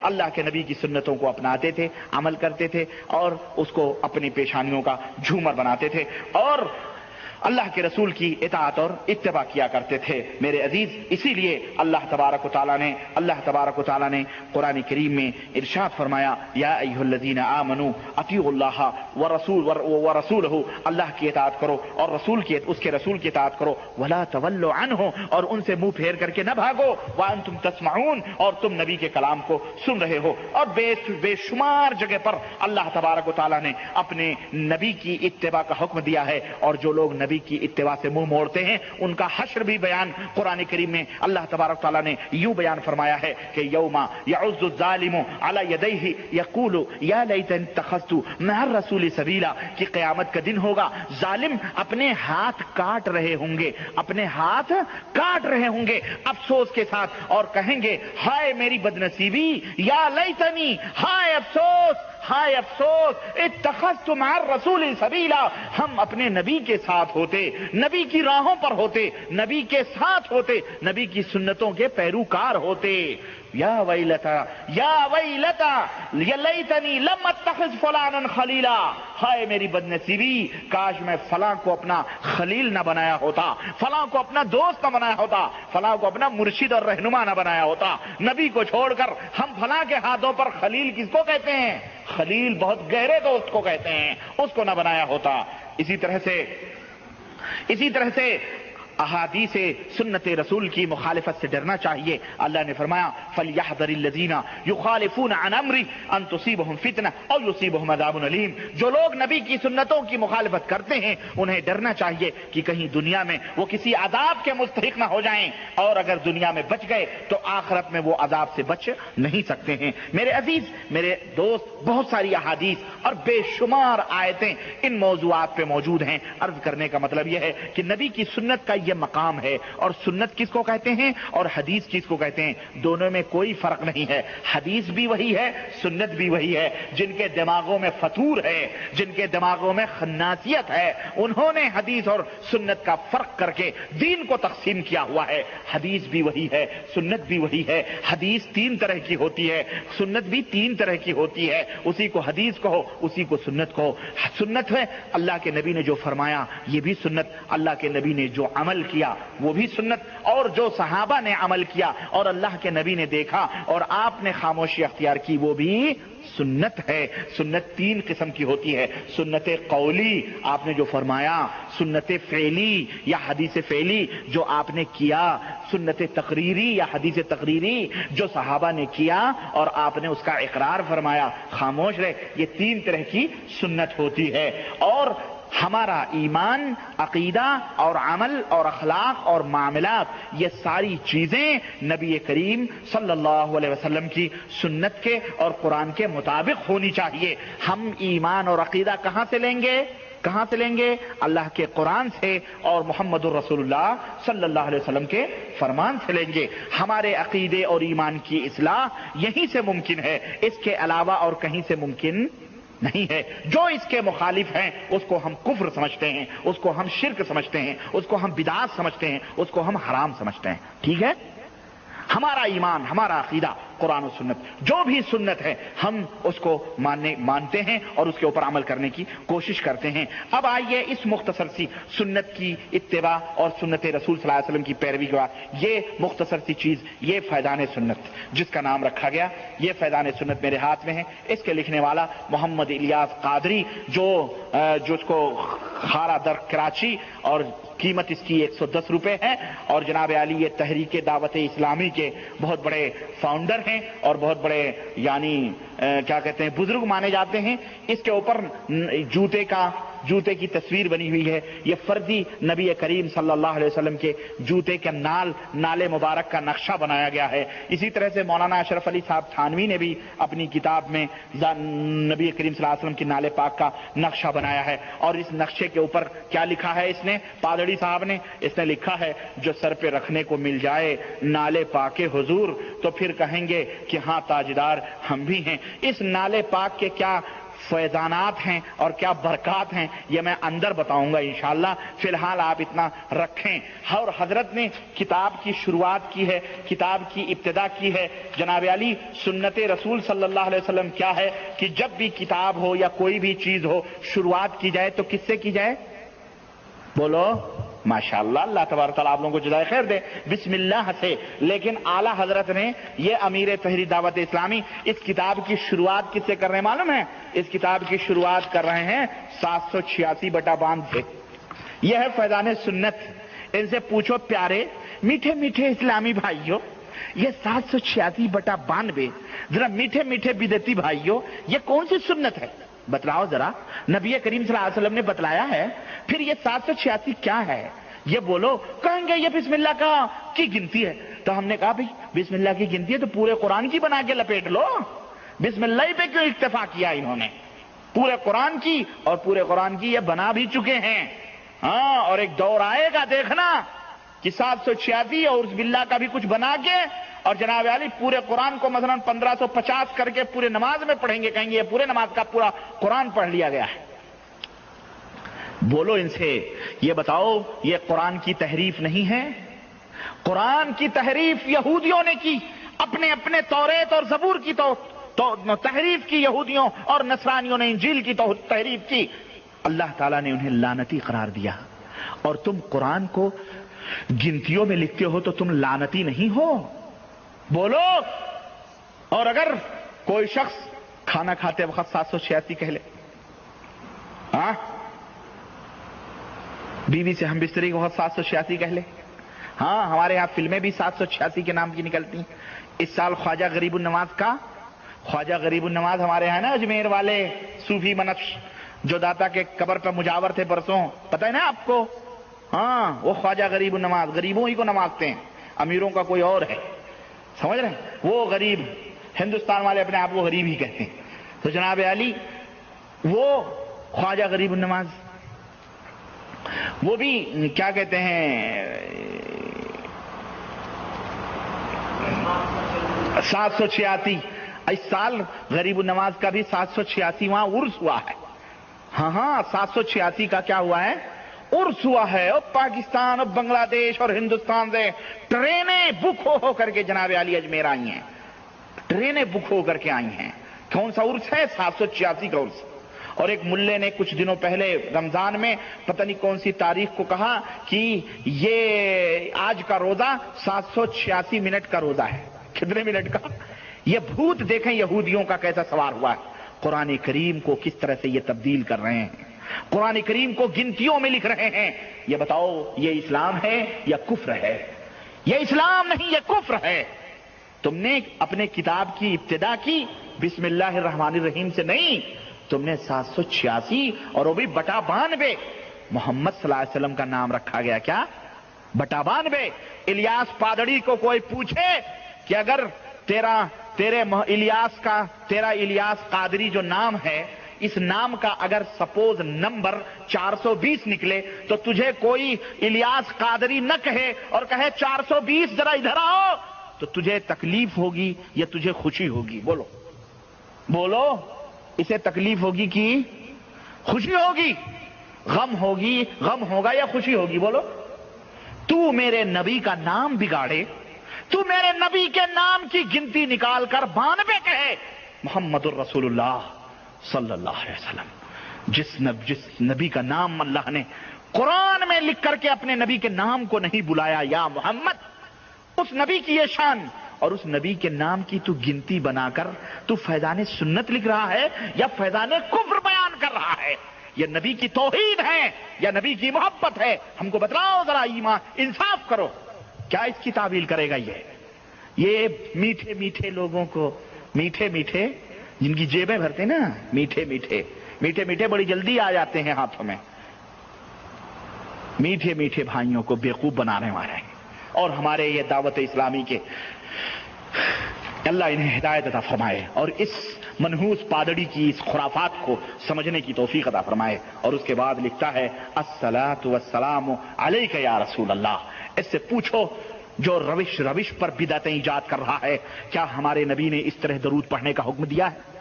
اللہ کے نبی کی سنتوں کو اپناتے تھے، عمل کرتے تھے اور اس کو اپنی پیشانیوں کا جھومر بناتے تھے اور اللہ کے رسول کی اطاعت اور اتباع کیا کرتے تھے۔ میرے عزیز، اسی لیے اللہ تبارک و تعالیٰ نے قرآن کریم میں ارشاد فرمایا، یا ایھا الذین آمنوا اطیعوا اللہ ورسولہ، اللہ کی اطاعت کرو اور اس کے رسول کی اطاعت کرو، ولا تولوا عنہ، اور ان سے منہ پھیر کر کے نہ بھاگو، وانتم تسمعون، اور تم نبی کے کلام کو سن رہے ہو۔ اور بے شمار جگہ پر اللہ تبارک و تعالیٰ نے اپنے نبی کی اتباع کا حکم دیا ہے، اور جو لوگ نبی کی اتباع سے منہ موڑتے ہیں ان کا حشر بھی بیان قرآن کریم میں اللہ تبارک تعالیٰ نے یوں بیان فرمایا ہے کہ یوم یعض الظالم علی یدیہ یقول یا لیتنی اتخذت مع الرسول سبیلا، کہ قیامت کا دن ہوگا، ظالم اپنے ہاتھ کاٹ رہے ہوں گے افسوس کے ساتھ، اور کہیں گے ہائے میری بدنصیبی، یا لیتنی، ہائے افسوس، اتخذت مع الرسول سبیلا، ہم اپنے نبی کے ساتھ ہوتے، نبی کی راہوں پر ہوتے، نبی کے ساتھ ہوتے، نبی کی سنتوں کے پیروکار ہوتے۔ یا ویلتا یا لیتنی لم اتخذ فلانا خلیلا، ہائے میری بدنصیبی، کاش میں فلاں کو اپنا خلیل نہ بنایا ہوتا، فلاں کو اپنا دوست نہ بنایا ہوتا، فلاں کو اپنا مرشد اور رہنما نہ بنایا ہوتا۔ نبی کو چھوڑ کر ہم فلاں کے ہاتھوں پر خلیل کس کو کہتے ہیں؟ خلیل بہت گہرے دوست کو کہتے ہیں، اس کو نہ بنایا ہوتا۔ اسی طرح سے احادیث سنت رسول کی مخالفت سے ڈرنا چاہیے۔ اللہ نے فرمایا فَلْيَحْذَرِ الَّذِينَ يُخَالِفُونَ عَنْ أَمْرِهِ أَن تُصِيبَهُمْ فِتْنَةٌ أَوْ يُصِيبَهُمْ عَذَابٌ أَلِيمٌ، جو لوگ نبی کی سنتوں کی مخالفت کرتے ہیں انہیں ڈرنا چاہیے کہ کہیں دنیا میں وہ کسی عذاب کے مستحق نہ ہو جائیں، اور اگر دنیا میں بچ گئے تو آخرت میں وہ عذاب سے بچ نہیں سکتے ہیں۔ میرے عزیز، میرے دوست، بہت ساری احادیث اور بے شمار آیتیں ان موضوعات پہ موجود ہیں۔ عرض کرنے کا مطلب یہ ہے کہ نبی کی سنت کا یہ مقام ہے، اور سنت کس کو کہتے ہیں اور حدیث کس کو کہتے ہیں، دونوں میں کوئی فرق نہیں ہے۔ حدیث بھی وہی ہے، سنت بھی وہی ہے۔ جن کے دماغوں میں فطور ہے، جن کے دماغوں میں خناسیت ہے، انہوں نے حدیث اور سنت کا فرق کر کے دین کو تقسیم کیا ہوا ہے۔ حدیث بھی وہی ہے، سنت بھی وہی ہے۔ حدیث 3 طرح کی ہوتی ہے، سنت بھی 3 طرح کی ہوتی ہے۔ اسی کو حدیث کہو، اسی کو سنت کہو۔ سنت ہے اللہ کے نبی نے جو فرمایا، یہ بھی سنت۔ اللہ کے نبی نے جو عمل کیا وہ بھی سنت، اور جو صحابہ نے عمل کیا اور اللہ کے نبی نے دیکھا اور آپ نے خاموشی اختیار کی وہ بھی سنت ہے۔ سنت 3 قسم کی ہوتی ہے، سنت قولی، آپ نے جو فرمایا، سنت فعلی یا حدیث فعلی جو آپ نے کیا، سنت تقریری یا حدیث تقریری جو صحابہ نے کیا اور آپ نے اس کا اقرار فرمایا، خاموش رہے۔ یہ 3 طرح کی سنت ہوتی ہے۔ اور ہمارا ایمان، عقیدہ اور عمل اور اخلاق اور معاملات، یہ ساری چیزیں نبی کریم صلی اللہ علیہ وسلم کی سنت کے اور قرآن کے مطابق ہونی چاہیے۔ ہم ایمان اور عقیدہ کہاں سے لیں گے؟ اللہ کے قرآن سے اور محمد الرسول اللہ صلی اللہ علیہ وسلم کے فرمان سے لیں گے۔ ہمارے عقیدے اور ایمان کی اصلاح یہیں سے ممکن ہے، اس کے علاوہ اور کہیں سے ممکن نہیں ہے۔ جو اس کے مخالف ہیں اس کو ہم کفر سمجھتے ہیں، اس کو ہم شرک سمجھتے ہیں، اس کو ہم بدعت سمجھتے ہیں، اس کو ہم حرام سمجھتے ہیں۔ ٹھیک ہے؟ ہمارا ایمان، ہمارا عقیدہ قرآن و سنت، جو بھی سنت ہے ہم اس کو مانتے ہیں اور اس کے اوپر عمل کرنے کی کوشش کرتے ہیں۔ اب آئیے اس مختصر سی سنت کی اتباع اور سنت رسول صلی اللہ علیہ وسلم کی پیروی کے بعد یہ مختصر سی چیز، یہ فیضان سنت جس کا نام رکھا گیا، یہ فیضان سنت میرے ہاتھ میں ہے۔ اس کے لکھنے والا محمد الیاس قادری، جو اس کو خارا در کراچی، اور قیمت اس کی 110 روپے ہے، اور جناب علی یہ تحریک دعوت اسلامی کے بہت بڑے فاؤنڈر ہیں اور بہت بڑے کیا کہتے ہیں بزرگ مانے جاتے ہیں۔ اس کے اوپر جوتے کی تصویر بنی ہوئی ہے۔ یہ فردی نبی کریم صلی اللہ علیہ وسلم کے جوتے کے نال مبارک کا نقشہ بنایا گیا ہے۔ اسی طرح سے مولانا اشرف علی صاحب تھانوی نے بھی اپنی کتاب میں نبی کریم صلی اللہ علیہ وسلم کے نال پاک کا نقشہ بنایا ہے، اور اس نقشے کے اوپر کیا لکھا ہے اس نے، پادڑی صاحب نے اس نے لکھا ہے، جو سر پہ رکھنے کو مل جائے نال پاک حضور تو پھر کہیں گے کہ ہاں تاجدار ہم بھی ہیں۔ اس نال پاک کے کیا فیضانات ہیں اور کیا برکات ہیں یہ میں اندر بتاؤں گا انشاءاللہ. فی الحال آپ اتنا رکھیں. اور حضرت نے کتاب کی شروعات کی ہے, کتاب کی ابتدا کی ہے. جناب علی سنت رسول صلی اللہ علیہ وسلم کیا ہے کہ جب بھی کتاب ہو یا کوئی بھی چیز ہو شروعات کی جائے تو کس سے کی جائے؟ بولو ماشاءاللہ, اللہ تبارک تعالیٰ آپ لوگوں کو جزائے خیر دے, بسم اللہ سے. لیکن اعلیٰ حضرت نے یہ امیر تحریر دعوت اسلامی اس کتاب کی شروعات کس سے کر رہے ہیں معلوم ہے؟ اس کتاب کی شروعات کر رہے ہیں 786/52 سے. یہ ہے فیضان سنت. ان سے پوچھو پیارے میٹھے میٹھے اسلامی بھائیوں, یہ 786/92 ذرا میٹھے میٹھے بدعتی بھائیوں یہ کون سی سنت ہے بتلاؤ ذرا. نبی کریم صلی اللہ علیہ وسلم نے بتلایا ہے, پھر یہ 786 کیا ہے یہ بولو. کہیں گے یہ بسم اللہ کی گنتی ہے. تو ہم نے کہا بھئی بسم اللہ کی گنتی ہے تو پورے قرآن کی بنا کے لپیٹ لو. بسم اللہ پہ کیوں اکتفا کیا انہوں نے؟ پورے قرآن کی, اور پورے قرآن کی یہ بنا بھی چکے ہیں. ہاں, اور ایک دور آئے گا دیکھنا کہ 786 اور بسم اللہ کا بھی کچھ بنا کے اور جناب علی پورے قرآن کو مثلا 1550 کر کے پورے نماز میں پڑھیں گے, کہیں گے یہ پورے نماز کا پورا قرآن پڑھ لیا گیا ہے. بولو ان سے یہ بتاؤ یہ قرآن کی تحریف نہیں ہے؟ قرآن کی تحریف یہودیوں نے کی, اپنے اپنے توریت اور زبور کی تحریف کی یہودیوں, اور نصرانیوں نے انجیل کی تحریف کی. اللہ تعالیٰ نے انہیں لعنتی قرار دیا, اور تم قرآن کو گنتیوں میں لکھتے ہو تو تم لعنتی نہیں ہو؟ بولو. اور اگر کوئی شخص کھانا کھاتے وقت 786 کہہ لے, ہاں بیوی سے ہم بستری کے وقت 786 کہہ لے, ہاں ہمارے یہاں فلمیں بھی 786 کے نام کی نکلتی ہیں. اس سال خواجہ غریب النواز کا, خواجہ غریب النواز ہمارے یہاں نا اجمیر والے صوفی منقش جو داتا کے قبر پہ مجاور تھے برسوں, پتہ ہے نا آپ کو؟ ہاں وہ خواجہ غریب النواز, غریبوں ہی کو نوازتے ہیں, امیروں کا کوئی اور ہے, سمجھ رہے ہیں؟ وہ غریب, ہندوستان والے اپنے آپ کو غریب ہی کہتے ہیں. تو جناب علی وہ خواجہ غریب النواز, وہ بھی کیا کہتے ہیں 786. اس سال غریب النواز کا بھی 786واں عرس ہوا ہے. ہاں 786 کا کیا ہوا ہے؟ عرس ہوا ہے. اور پاکستان اور بنگلہ دیش اور ہندوستان سے ٹرینیں بک ہو کر کے جناب علی اجمیر آئی ہیں, ٹرینیں بک ہو کر کے آئی ہیں. کون سا عرس ہے؟ 786 کا عرس. اور ایک ملے نے کچھ دنوں پہلے رمضان میں پتہ نہیں کون سی تاریخ کو کہا کہ یہ آج کا روزہ 786 منٹ کا روزہ ہے. کتنے منٹ کا؟ یہ بھوت دیکھیں یہودیوں کا کیسا سوار ہوا ہے. قرآن کریم کو کس طرح سے یہ تبدیل کر رہے ہیں, قرآن کریم کو گنتیوں میں لکھ رہے ہیں. یہ بتاؤ یہ اسلام ہے یا کفر ہے؟ یہ اسلام نہیں, یہ کفر ہے. تم نے اپنے کتاب کی ابتدا کی بسم اللہ الرحمن الرحیم سے نہیں, تم نے 786 اور وہ بھی بٹا 92 محمد صلی اللہ علیہ وسلم کا نام رکھا گیا. کیا بٹا 92؟ الیاس پادڑی کو کوئی پوچھے کہ اگر تیرا الیاس قادری جو نام ہے, اس نام کا اگر سپوز نمبر 420 نکلے تو تجھے کوئی الیاس قادری نہ کہے اور کہے 420 ذرا ادھر آؤ, تو تجھے تکلیف ہوگی یا تجھے خوشی ہوگی؟ بولو بولو, اسے تکلیف ہوگی کہ خوشی ہوگی؟ غم ہوگی, غم ہوگا یا خوشی ہوگی؟ بولو. تو میرے نبی کا نام بگاڑے, تو میرے نبی کے نام کی گنتی نکال کر 92 کہے. محمد الرسول اللہ صلی اللہ علیہ وسلم, جس نبی کا نام اللہ نے قرآن میں لکھ کر کے اپنے نبی کے نام کو نہیں بلایا یا محمد, اس نبی کی یہ شان, اور اس نبی کے نام کی تو گنتی بنا کر تو فیضان سنت لکھ رہا ہے یا فیضان کفر بیان کر رہا ہے؟ یہ نبی کی توحید ہے یا نبی کی محبت ہے؟ ہم کو بتلاؤ ذرا, ایمان انصاف کرو. کیا اس کی تعویل کرے گا یہ میٹھے میٹھے لوگوں کو, میٹھے میٹھے جن کی جیبیں بھرتے نا, میٹھے میٹھے میٹھے میٹھے بڑی جلدی آ جاتے ہیں ہاتھوں میں, میٹھے میٹھے بھائیوں کو بیوقوف بنانے والے ہیں. اور ہمارے یہ دعوت اسلامی کے اللہ انہیں ہدایت عطا فرمائے اور اس منحوس پادڑی کی اس خرافات کو سمجھنے کی توفیق عطا فرمائے. اور اس کے بعد لکھتا ہے الصلاۃ والسلام علیک یا رسول اللہ. اس سے پوچھو جو روش پر بدعتیں ایجاد کر رہا ہے, کیا ہمارے نبی نے اس طرح درود پڑھنے کا حکم دیا ہے؟